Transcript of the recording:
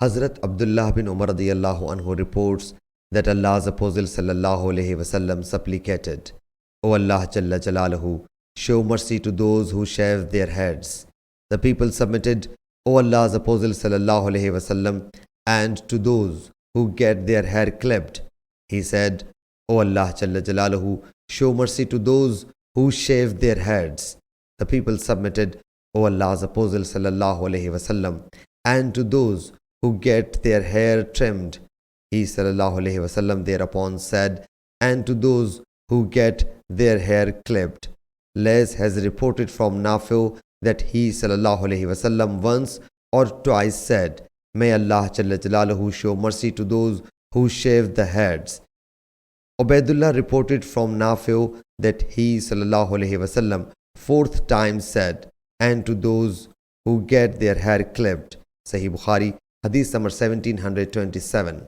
Hazrat Abdullah bin Umar radiyallahu anhu reports that Allah's Apostle sallallahu alaihi wasallam supplicated, O Allah Jalla Jalaluhu, show mercy to those who shave their heads. The people submitted, O Allah's Apostle sallallahu alaihi wasallam, and to those who get their hair clipped. He said, O Allah Jalla Jalaluhu, show mercy to those who shave their heads. The people submitted, O Allah's Apostle sallallahu alaihi wasallam, and to those who get their hair trimmed. He sallallahu alaihi wasallam thereupon said, and to those who get their hair clipped. Les has reported from Nafi that he sallallahu alaihi wasallam once or twice said, May Allah Jalla Jalaluhu show mercy to those who shave the heads. Ubaidullah reported from Nafi that he sallallahu alaihi wasallam fourth time said, and to those who get their hair clipped. Sahih Bukhari, Hadith number 1727.